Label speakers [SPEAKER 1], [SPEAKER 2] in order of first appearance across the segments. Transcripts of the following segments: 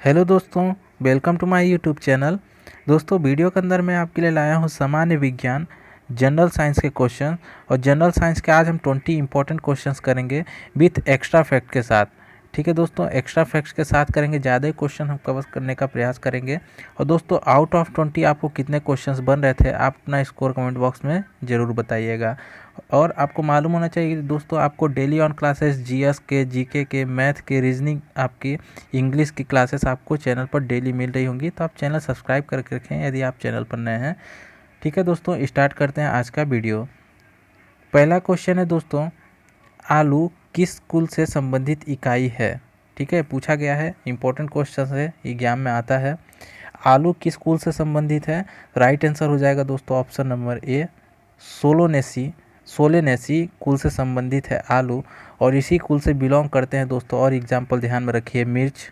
[SPEAKER 1] Hello दोस्तों, welcome to my YouTube channel. दोस्तों, video के अंदर मैं आपके लिए लाया हूँ सामान्य विज्ञान जनरल साइंस के क्वेश्चन। और जनरल साइंस के आज हम 20 इंपॉर्टेंट क्वेश्चंस करेंगे विथ एक्स्ट्रा फैक्ट के साथ। ठीक है दोस्तों, एक्स्ट्रा फैक्ट्स के साथ करेंगे, ज़्यादा क्वेश्चन हम कवर करने का प्रयास करेंगे। और दोस्तों, आउट ऑफ 20 आपको कितने क्वेश्चंस बन रहे थे, आप अपना स्कोर कमेंट बॉक्स में ज़रूर बताइएगा। और आपको मालूम होना चाहिए कि दोस्तों, आपको डेली ऑन क्लासेस जीएस के, जीके के, मैथ के, रीजनिंग, आपकी इंग्लिश की क्लासेस आपको चैनल पर डेली मिल रही होंगी। तो आप चैनल सब्सक्राइब करके रखें यदि आप चैनल पर नए हैं। ठीक है दोस्तों, स्टार्ट करते हैं आज का वीडियो। पहला क्वेश्चन है दोस्तों, आलू किस कुल से संबंधित इकाई है? ठीक है, पूछा गया है, इंपॉर्टेंट क्वेश्चन है, एग्जाम में आता है। आलू किस कुल से संबंधित है? राइट आंसर हो जाएगा दोस्तों ऑप्शन नंबर ए, सोलेनेसी कुल से संबंधित है आलू। और इसी कुल से बिलोंग करते हैं दोस्तों। और एग्जाम्पल ध्यान में रखिए, मिर्च।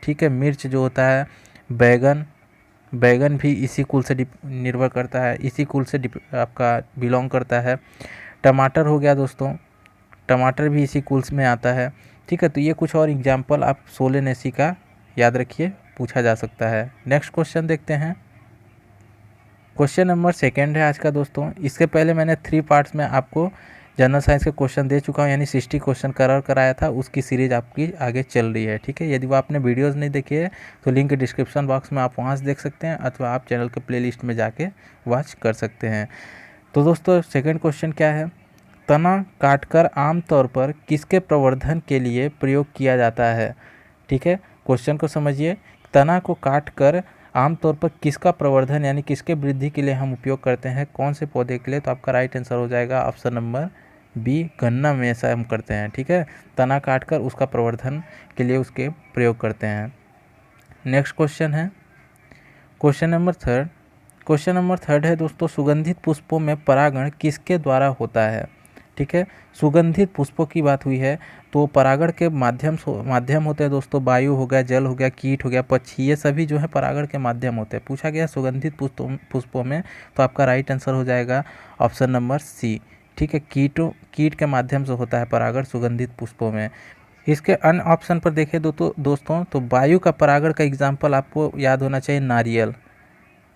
[SPEAKER 1] ठीक है, मिर्च जो होता है, बैगन भी इसी कुल से निर्भर करता है, इसी कुल से आपका बिलोंग करता है। टमाटर हो गया दोस्तों, टमाटर भी इसी कुल में आता है। ठीक है, तो ये कुछ और एग्जाम्पल आप सोलेनेसी का याद रखिए, पूछा जा सकता है। नेक्स्ट क्वेश्चन देखते हैं। क्वेश्चन नंबर सेकंड है आज का दोस्तों। इसके पहले मैंने 3 पार्ट्स में आपको जनरल साइंस के क्वेश्चन दे चुका हूँ, यानी 60 क्वेश्चन कवर कराया था। उसकी सीरीज आपकी आगे चल रही है। ठीक है, यदि वो आपने वीडियोस नहीं देखी है तो लिंक डिस्क्रिप्शन बॉक्स में आप वहाँ से देख सकते हैं, अथवा आप चैनल के प्लेलिस्ट में जाके वॉच कर सकते हैं। तो दोस्तों, सेकेंड क्वेश्चन क्या है? तना काटकर आमतौर पर किसके प्रवर्धन के लिए प्रयोग किया जाता है? ठीक है, क्वेश्चन को समझिए। तना को काटकर आमतौर पर किसका प्रवर्धन यानी किसके वृद्धि के लिए हम उपयोग करते हैं, कौन से पौधे के लिए? तो आपका राइट आंसर हो जाएगा ऑप्शन नंबर बी, गन्ना में ऐसा हम करते हैं। ठीक है, तना काटकर उसका प्रवर्धन के लिए उसके प्रयोग करते हैं। नेक्स्ट क्वेश्चन है question number third. Question number third है दोस्तों, सुगंधित पुष्पों में परागण किसके द्वारा होता है? ठीक है, सुगंधित पुष्पों की बात हुई है तो परागण के माध्यम होते हैं दोस्तों। वायु हो गया, जल हो गया, कीट हो गया, पक्षी, ये सभी जो है परागण के माध्यम होते हैं। पूछा गया सुगंधित पुष्पों में, तो आपका राइट आंसर हो जाएगा ऑप्शन नंबर सी। ठीक है, कीट के माध्यम से होता है परागण सुगंधित पुष्पों में। इसके अन्य ऑप्शन पर देखें दोस्तों, तो वायु का परागण का एग्जाम्पल आपको याद होना चाहिए,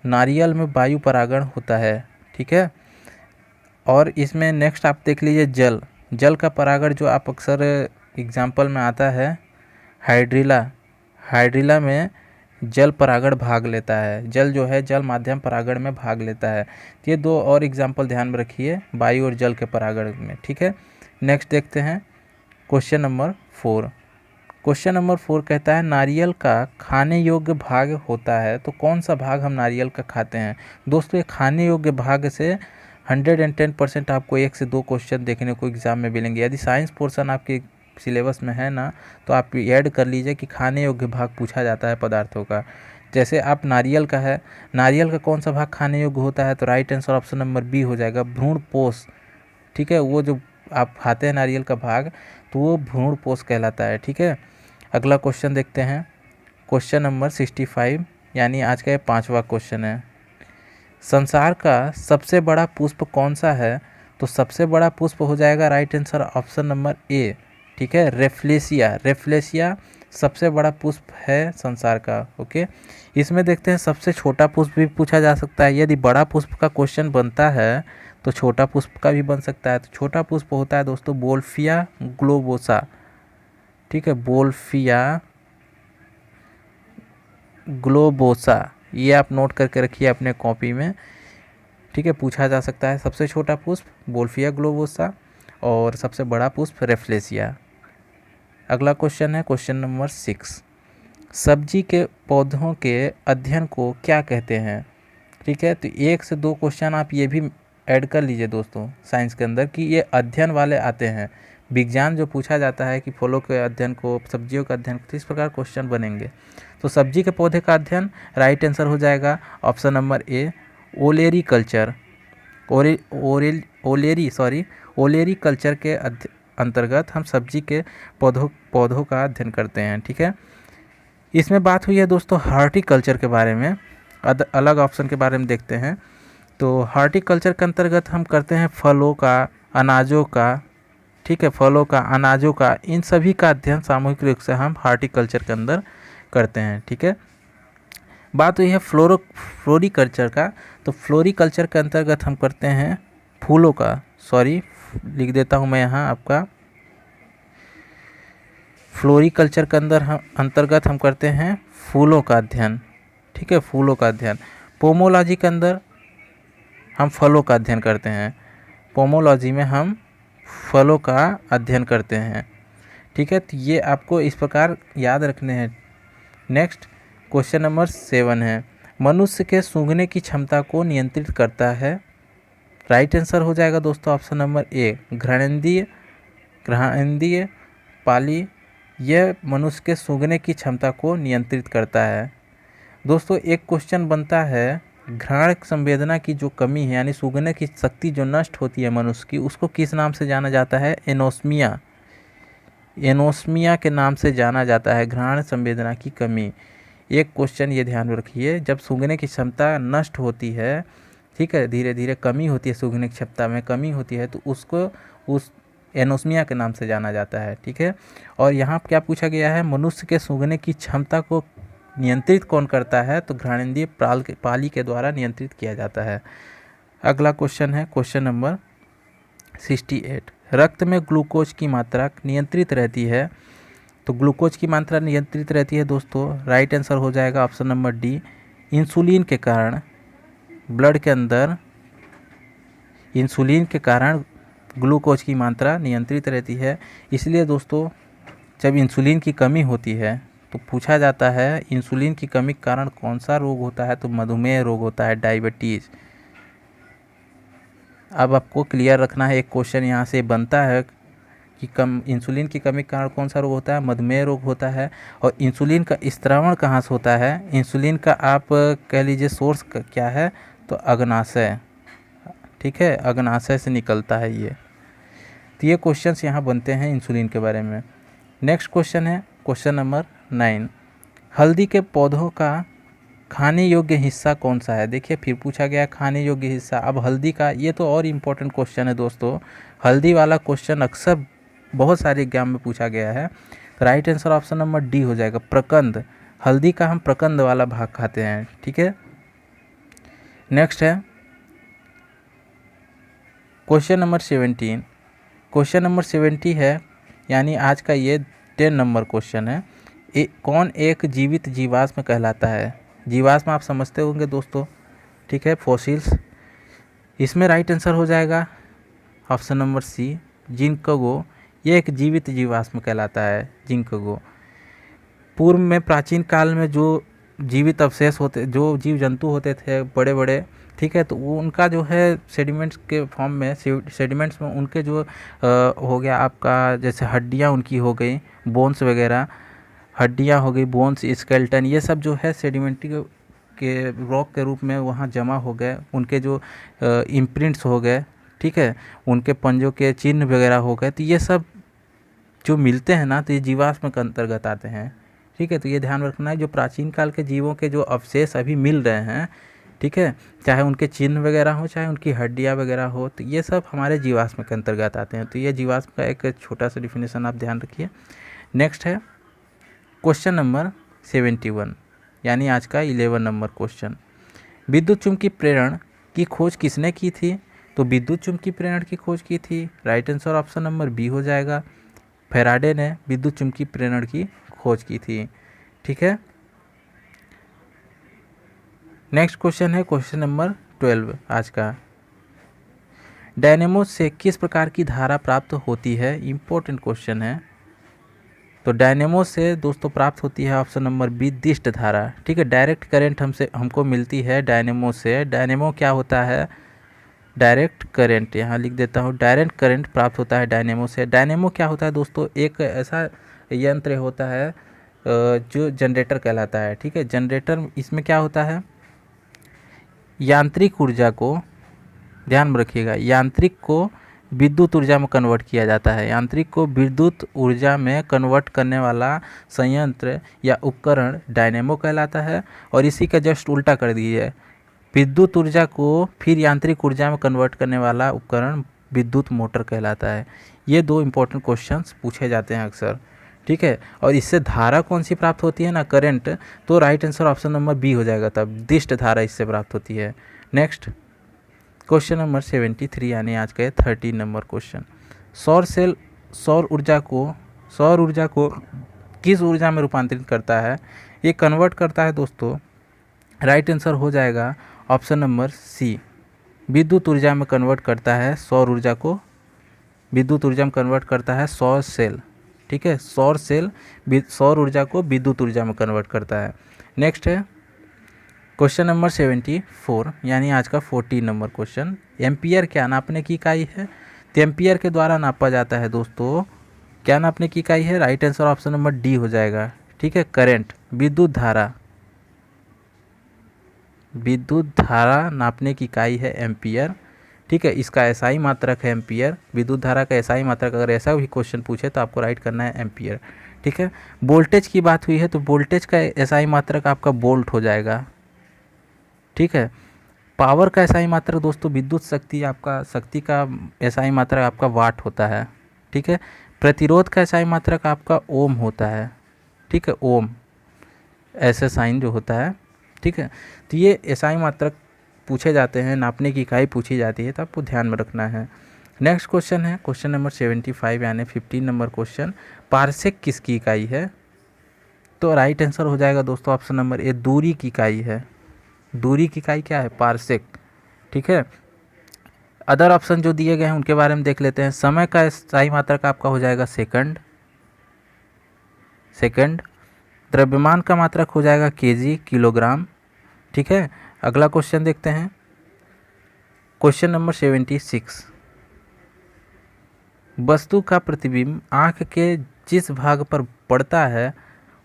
[SPEAKER 1] नारियल में वायु परागण होता है। ठीक है, और इसमें नेक्स्ट आप देख लीजिए, जल का परागण जो आप अक्सर एग्जाम्पल में आता है, हाइड्रिला में जल परागण भाग लेता है। जल जो है जल माध्यम परागण में भाग लेता है। ये 2 और एग्जाम्पल ध्यान में रखिए, वायु और जल के परागण में। ठीक है, नेक्स्ट देखते हैं क्वेश्चन नंबर 4। क्वेश्चन नंबर 4 कहता है, नारियल का खाने योग्य भाग होता है, तो कौन सा भाग हम नारियल का खाते हैं? दोस्तों, ये खाने योग्य भाग से 110% आपको 1 से 2 क्वेश्चन देखने को एग्जाम में मिलेंगे। यदि साइंस पोर्शन आपके सिलेबस में है ना, तो आप ऐड कर लीजिए कि खाने योग्य भाग पूछा जाता है पदार्थों का। जैसे आप नारियल का है, नारियल का कौन सा भाग खाने योग्य होता है? तो right answer option number B हो जाएगा, भ्रूणपोष। ठीक है, वो जो आप खाते हैं नारियल का भाग, तो वो भ्रूणपोष कहलाता है। ठीक है, अगला क्वेश्चन देखते हैं, क्वेश्चन नंबर 65, यानी आज का ये 5वां क्वेश्चन है। संसार का सबसे बड़ा पुष्प कौन सा है? तो सबसे बड़ा पुष्प हो जाएगा right answer option number A. ठीक है, रेफ्लेशिया सबसे बड़ा पुष्प है संसार का। ओके, इसमें देखते हैं सबसे छोटा पुष्प भी पूछा जा सकता है। यदि बड़ा पुष्प का क्वेश्चन बनता है तो छोटा पुष्प का भी बन सकता है। तो छोटा पुष्प होता है दोस्तों बोल्फिया ग्लोबोसा। ठीक है, बोल्फिया ग्लोबोसा, ये आप नोट करके रखिए अपने कॉपी में। ठीक है, पूछा जा सकता है सबसे छोटा पुष्प बोल्फिया ग्लोबोसा और सबसे बड़ा पुष्प रेफ्लेशिया। अगला क्वेश्चन है क्वेश्चन नंबर 6। सब्जी के पौधों के अध्ययन को क्या कहते हैं? ठीक है, तो 1 से 2 क्वेश्चन आप ये भी ऐड कर लीजिए दोस्तों साइंस के अंदर, कि ये अध्ययन वाले आते हैं। विज्ञान जो पूछा जाता है कि फलों के अध्ययन को, सब्जियों का अध्ययन, तो इस प्रकार क्वेश्चन बनेंगे। तो सब्जी के पौधे का अध्ययन राइट आंसर हो जाएगा option number A, ओलेरी culture. ओलेरी culture के अंतर्गत हम सब्जी के पौधों का अध्ययन करते हैं। ठीक है, इसमें बात हुई है दोस्तों हॉर्टिकल्चर के बारे में, अलग ऑप्शन के बारे में देखते हैं। तो हॉर्टिकल्चर के अंतर्गत हम करते हैं फलों का, अनाजों का। ठीक है, फलों का, अनाजों का, इन सभी का अध्ययन सामूहिक रूप से हम हॉर्टिकल्चर के अंदर करते हैं। ठीक है, बात हुई है फ्लोरिकल्चर का। तो फ्लोरिकल्चर के अंतर्गत हम करते हैं फूलों का, सॉरी लिख देता हूँ मैं यहाँ आपका, फ्लोरिकल्चर के अंतर्गत हम करते हैं फूलों का अध्ययन। ठीक है, फूलों का अध्ययन। पोमोलॉजी के अंदर हम फलों का अध्ययन करते हैं। पोमोलॉजी में हम फलों का अध्ययन करते हैं। ठीक है, तो ये आपको इस प्रकार याद रखने हैं। नेक्स्ट क्वेश्चन नंबर 7 है, मनुष्य के सूंघने की क्षमता को नियंत्रित करता है। राइट आंसर हो जाएगा दोस्तों ऑप्शन नंबर ए, घ्राणेंद्रिय पाली। यह मनुष्य के सूंघने की क्षमता को नियंत्रित करता है। दोस्तों एक क्वेश्चन बनता है, घ्राण संवेदना की जो कमी है यानी सूंघने की शक्ति जो नष्ट होती है मनुष्य की, उसको किस नाम से जाना जाता है? एनोस्मिया। एनोस्मिया के नाम से जाना जाता है घ्राण संवेदना की कमी। एक क्वेश्चन ये ध्यान रखिए, जब सूंघने की क्षमता नष्ट होती है, ठीक है, धीरे धीरे कमी होती है, सूंघने की क्षमता में कमी होती है, तो उसको उस एनोस्मिया के नाम से जाना जाता है। ठीक है, और यहाँ क्या पूछा गया है, मनुष्य के सूंघने की क्षमता को नियंत्रित कौन करता है? तो घ्राणेंद्रिय पाली के द्वारा नियंत्रित किया जाता है। अगला क्वेश्चन है क्वेश्चन नंबर 68, रक्त में ग्लूकोज की मात्रा नियंत्रित रहती है। तो ग्लूकोज की मात्रा नियंत्रित रहती है दोस्तों, राइट आंसर हो जाएगा ऑप्शन नंबर डी, इंसुलिन के कारण। ब्लड के अंदर इंसुलिन के कारण ग्लूकोज की मात्रा नियंत्रित रहती है। इसलिए दोस्तों जब इंसुलिन की कमी होती है तो पूछा जाता है इंसुलिन की कमी के कारण कौन सा रोग होता है? तो मधुमेह रोग होता है, डायबिटीज़। अब आपको क्लियर रखना है, एक क्वेश्चन यहाँ से बनता है कि इंसुलिन की कमी के कारण कौन सा रोग होता है? मधुमेह रोग होता है। और इंसुलिन का स्त्रावण कहाँ से होता है? इंसुलिन का आप कह लीजिए सोर्स क्या है? तो अग्नाशय। ठीक है, अग्नाशय से निकलता है ये। तो ये क्वेश्चंस यहाँ बनते हैं इंसुलिन के बारे में। नेक्स्ट क्वेश्चन है क्वेश्चन नंबर 9, हल्दी के पौधों का खाने योग्य हिस्सा कौन सा है? देखिए फिर पूछा गया खाने योग्य हिस्सा। अब हल्दी का, ये तो और इम्पोर्टेंट क्वेश्चन है दोस्तों, हल्दी वाला क्वेश्चन अक्सर बहुत सारे एग्जाम में पूछा गया है। तो right answer option number D हो जाएगा, प्रकंद। हल्दी का हम प्रकंद वाला भाग खाते हैं। ठीक है, नेक्स्ट है क्वेश्चन नंबर 17। क्वेश्चन नंबर 70 है, यानी आज का ये 10 नंबर क्वेश्चन है। कौन एक जीवित जीवाश्म कहलाता है? जीवाश्म आप समझते होंगे दोस्तों, ठीक है, फॉसिल्स। इसमें राइट आंसर हो जाएगा ऑप्शन नंबर सी, जिंकगो। ये एक जीवित जीवाश्म कहलाता है, जिंकगो। पूर्व में प्राचीन काल में जो जीवित अवशेष होते, जो जीव जंतु होते थे बड़े बड़े, ठीक है, तो वो उनका जो है सेडिमेंट्स के फॉर्म में, सेडिमेंट्स में उनके जो हो गया आपका, जैसे हड्डियाँ उनकी हो गई, बोन्स वगैरह, हड्डियाँ हो गई, बोन्स, स्केलेटन, ये सब जो है सेडिमेंट्री के रॉक के रूप में वहाँ जमा हो गए। उनके जो इम्प्रिंट्स हो गए, ठीक है, उनके पंजों के चिन्ह वगैरह हो गए। तो ये सब जो मिलते हैं ना, तो ये जीवाश्म के अंतर्गत आते हैं। ठीक है, तो ये ध्यान रखना है, जो प्राचीन काल के जीवों के जो अवशेष अभी मिल रहे हैं, ठीक है, चाहे उनके चिन्ह वगैरह हो, चाहे उनकी हड्डियाँ वगैरह हो, तो ये सब हमारे जीवाश्म के अंतर्गत आते हैं। तो ये जीवाश्म का एक छोटा सा डिफिनेशन आप ध्यान रखिए। नेक्स्ट है क्वेश्चन नंबर 71, यानी आज का 11 नंबर क्वेश्चन, विद्युत चुम्बकीय प्रेरण की खोज किसने की थी? तो विद्युत चुम्बकीय प्रेरण की खोज की थी, right answer option number B हो जाएगा, फैराडे ने विद्युत चुम्बकीय प्रेरण की खोज की थी। ठीक है, नेक्स्ट क्वेश्चन है क्वेश्चन नंबर 12 आज का, डायनेमो से किस प्रकार की धारा प्राप्त होती है? इंपॉर्टेंट क्वेश्चन है। तो डायनेमो से दोस्तों प्राप्त होती है ऑप्शन नंबर बी, दिष्ट धारा। ठीक है, डायरेक्ट करंट हमको मिलती है डायनेमो से। डायनेमो क्या होता है? डायरेक्ट करंट, यहाँ लिख देता हूँ, डायरेक्ट करंट प्राप्त होता है डायनेमो से। डायनेमो क्या होता है दोस्तों? एक ऐसा यंत्र होता है जो जनरेटर कहलाता है। ठीक है, जनरेटर, इसमें क्या होता है, यांत्रिक ऊर्जा को, ध्यान में रखिएगा, यांत्रिक को विद्युत ऊर्जा में कन्वर्ट किया जाता है। यांत्रिक को विद्युत ऊर्जा में कन्वर्ट करने वाला संयंत्र या उपकरण डायनेमो कहलाता है। और इसी का जस्ट उल्टा कर दीजिए, विद्युत ऊर्जा को फिर यांत्रिक ऊर्जा में कन्वर्ट करने वाला उपकरण विद्युत मोटर कहलाता है। ये दो इम्पोर्टेंट क्वेश्चंस पूछे जाते हैं अक्सर। ठीक है। और इससे धारा कौन सी प्राप्त होती है ना, करंट, तो right answer option number B हो जाएगा, तब दिष्ट धारा इससे प्राप्त होती है। नेक्स्ट क्वेश्चन नंबर 73 यानी आज का 13 नंबर क्वेश्चन। सौर सेल सौर ऊर्जा को किस ऊर्जा में रूपांतरित करता है? ये कन्वर्ट करता है दोस्तों, राइट आंसर हो जाएगा ऑप्शन नंबर सी, विद्युत ऊर्जा में कन्वर्ट करता है। सौर ऊर्जा को विद्युत ऊर्जा में कन्वर्ट करता है सौर सेल, ठीक है। सौर सेल सौर ऊर्जा को विद्युत ऊर्जा में कन्वर्ट करता है। नेक्स्ट है क्वेश्चन नंबर 74 यानी आज का 14 नंबर क्वेश्चन। एम्पियर क्या नापने की इकाई है? तो एम्पियर के द्वारा नापा जाता है दोस्तों, क्या नापने की इकाई है? Right answer option number D हो जाएगा, ठीक है, करंट, विद्युत धारा नापने की इकाई है एम्पियर, ठीक है। इसका एसआई मात्रक है एम्पियर, विद्युत धारा का एसआई मात्रक। अगर ऐसा भी क्वेश्चन पूछे तो आपको राइट करना है एम्पियर, ठीक है। वोल्टेज की बात हुई है तो वोल्टेज का एसआई मात्रक आपका वोल्ट हो जाएगा, ठीक है। पावर का एसआई मात्रक दोस्तों, विद्युत शक्ति, आपका शक्ति का एसआई मात्रक आपका वाट होता है, ठीक है। प्रतिरोध का एसआई मात्रक आपका ओम होता है, ठीक है, ओम ऐसे साइन जो होता है, ठीक है। तो ये एसआई मात्रक पूछे जाते हैं, नापने की इकाई पूछी जाती है, तो आपको ध्यान में रखना है। नेक्स्ट क्वेश्चन है क्वेश्चन नंबर 75 यानी 15 नंबर क्वेश्चन। पारसेक किसकी इकाई है? तो राइट आंसर हो जाएगा दोस्तों ऑप्शन नंबर ए, दूरी की इकाई है। दूरी की इकाई क्या है? पारसेक, ठीक है। अदर ऑप्शन जो दिए गए हैं उनके बारे में देख लेते हैं। समय का एसआई मात्रक आपका हो जाएगा सेकंड। द्रव्यमान का मात्रक हो जाएगा केजी, किलोग्राम, ठीक है। अगला क्वेश्चन देखते हैं क्वेश्चन नंबर 76। वस्तु का प्रतिबिंब आँख के जिस भाग पर पड़ता है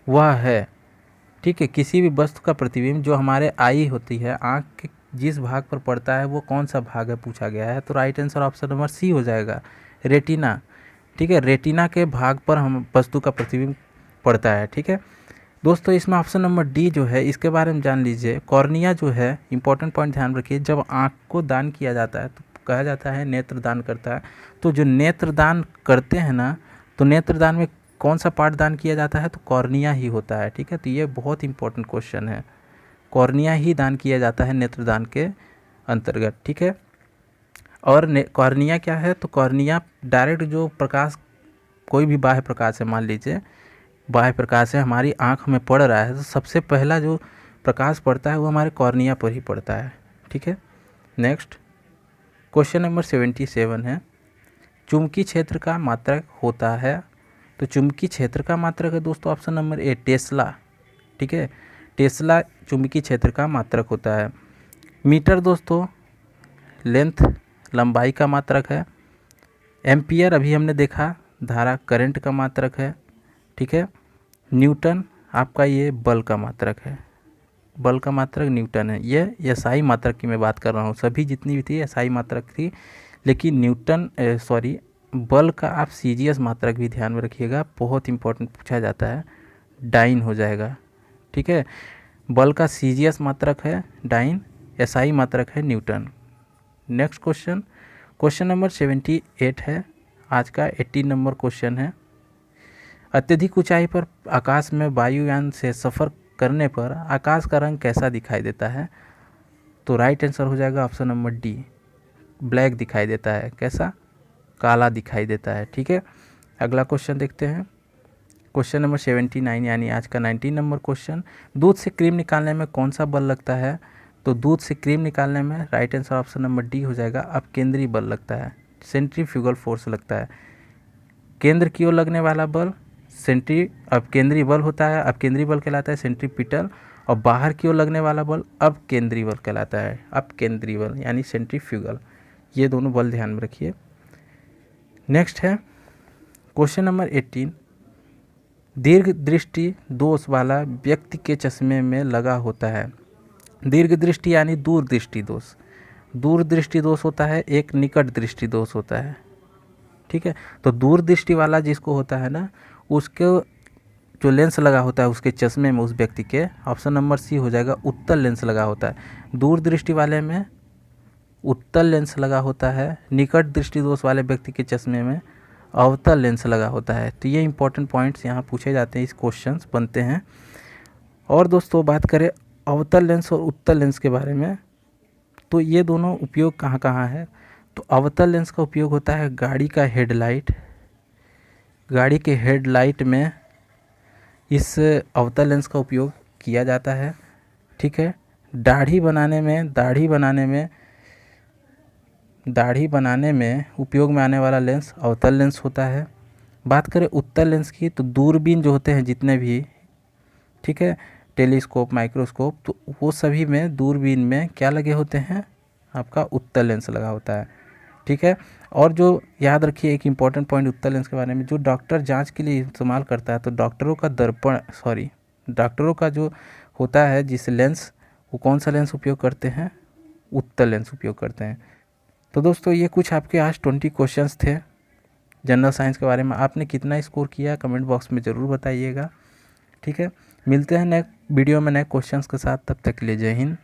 [SPEAKER 1] वह है, ठीक है। किसी भी वस्तु का प्रतिबिंब जो हमारे आई होती है, आँख के जिस भाग पर पड़ता है वो कौन सा भाग है पूछा गया है, तो right answer option number C हो जाएगा, रेटिना, ठीक है। रेटिना के भाग पर हम वस्तु का प्रतिबिंब पड़ता है, ठीक है दोस्तों। इसमें ऑप्शन नंबर डी जो है इसके बारे में जान लीजिए। कॉर्निया जो है, इंपॉर्टेंट पॉइंट ध्यान रखिए, जब आँख को दान किया जाता है तो कहा जाता है नेत्र दान करता है। तो जो नेत्र दान करते हैं ना, तो नेत्र दान में कौन सा पार्ट दान किया जाता है? तो कॉर्निया ही होता है, ठीक है। तो ये बहुत इंपॉर्टेंट क्वेश्चन है, कॉर्निया ही दान किया जाता है नेत्रदान के अंतर्गत, ठीक है। और कॉर्निया क्या है? तो कॉर्निया डायरेक्ट जो प्रकाश, कोई भी बाह्य प्रकाश है, मान लीजिए बाह्य प्रकाश है हमारी आँख में पड़ रहा है, तो सबसे पहला जो प्रकाश पड़ता है वो हमारे कॉर्निया पर ही पड़ता है, ठीक है। नेक्स्ट क्वेश्चन नंबर 77 है, चुंबकीय क्षेत्र का मात्रक होता है। तो चुंबकीय क्षेत्र का मात्रक है दोस्तों ऑप्शन नंबर ए, टेस्ला, ठीक है। टेस्ला चुंबकीय क्षेत्र का मात्रक होता है। मीटर दोस्तों लेंथ, लंबाई का मात्रक है। एम्पियर अभी हमने देखा, धारा, करंट का मात्रक है, ठीक है। न्यूटन आपका ये बल का मात्रक है, बल का मात्रक न्यूटन है। ये एसआई मात्रक की मैं बात कर रहा हूँ, सभी जितनी भी थी एसआई मात्रक थी, लेकिन बल का आप सीजीएस मात्रक भी ध्यान में रखिएगा, बहुत इंपॉर्टेंट पूछा जाता है, डाइन हो जाएगा, ठीक है। बल का सीजीएस मात्रक है डाइन, एसआई मात्रक है न्यूटन। नेक्स्ट क्वेश्चन नंबर 78 है, आज का 18 नंबर क्वेश्चन है। अत्यधिक ऊंचाई पर आकाश में वायुयान से सफ़र करने पर आकाश का रंग कैसा दिखाई देता है? तो राइट आंसर हो जाएगा ऑप्शन नंबर डी, ब्लैक दिखाई देता है। कैसा? काला दिखाई देता है, ठीक है। अगला क्वेश्चन देखते हैं क्वेश्चन नंबर 79 यानी आज का 19 नंबर क्वेश्चन। दूध से क्रीम निकालने में कौन सा बल लगता है? तो दूध से क्रीम निकालने में right answer option number D हो जाएगा, अपकेंद्री बल लगता है, सेंट्रीफ्यूगल फोर्स लगता है। केंद्र की ओर लगने वाला बल अपकेंद्री बल होता है, अपकेंद्री बल कहलाता है सेंट्रीपिटल, और बाहर की ओर लगने वाला बल अपकेंद्री बल कहलाता है, अपकेंद्री बल यानी सेंट्रीफ्यूगल। ये दोनों बल ध्यान में रखिए। नेक्स्ट है क्वेश्चन नंबर 18। दीर्घ दृष्टि दोष वाला व्यक्ति के चश्मे में लगा होता है। दीर्घ दृष्टि यानी दूर दृष्टि दोष। दूर दृष्टि दोष होता है, एक निकट दृष्टि दोष होता है, ठीक है। तो दूर दृष्टि वाला जिसको होता है ना, उसके जो लेंस लगा होता है उसके चश्मे में, उस व्यक्ति के, ऑप्शन नंबर सी हो जाएगा, उत्तल लेंस लगा होता है। दूर दृष्टि वाले में उत्तल लेंस लगा होता है, निकट दृष्टि दोष वाले व्यक्ति के चश्मे में अवतल लेंस लगा होता है। तो ये इंपॉर्टेंट पॉइंट्स यहाँ पूछे जाते हैं, इस क्वेश्चंस बनते हैं। और दोस्तों बात करें अवतल लेंस और उत्तल लेंस के बारे में, तो ये दोनों उपयोग कहाँ कहाँ है। तो अवतल लेंस का उपयोग होता है गाड़ी का हेडलाइट, गाड़ी के हेडलाइट में इस अवतल लेंस का उपयोग किया जाता है। ठीक है, दाढ़ी बनाने में उपयोग में आने वाला लेंस अवतल लेंस होता है। बात करें उत्तल लेंस की, तो दूरबीन जो होते हैं जितने भी, ठीक है, टेलीस्कोप, माइक्रोस्कोप, तो वो सभी में दूरबीन में क्या लगे होते हैं, आपका उत्तल लेंस लगा होता है। ठीक है, और जो याद रखिए एक इम्पॉर्टेंट पॉइंट उत्तल लेंस के बारे में, जो डॉक्टर जांच के लिए इस्तेमाल करता है, तो डॉक्टरों का जो होता है जिस लेंस, वो कौन सा लेंस उपयोग करते हैं, उत्तल लेंस उपयोग करते हैं। तो दोस्तों ये कुछ आपके आज 20 क्वेश्चंस थे जनरल साइंस के बारे में। आपने कितना स्कोर किया कमेंट बॉक्स में ज़रूर बताइएगा। ठीक है, मिलते हैं नेक्स्ट वीडियो में नए क्वेश्चंस के साथ, तब तक के लिए जय हिंद।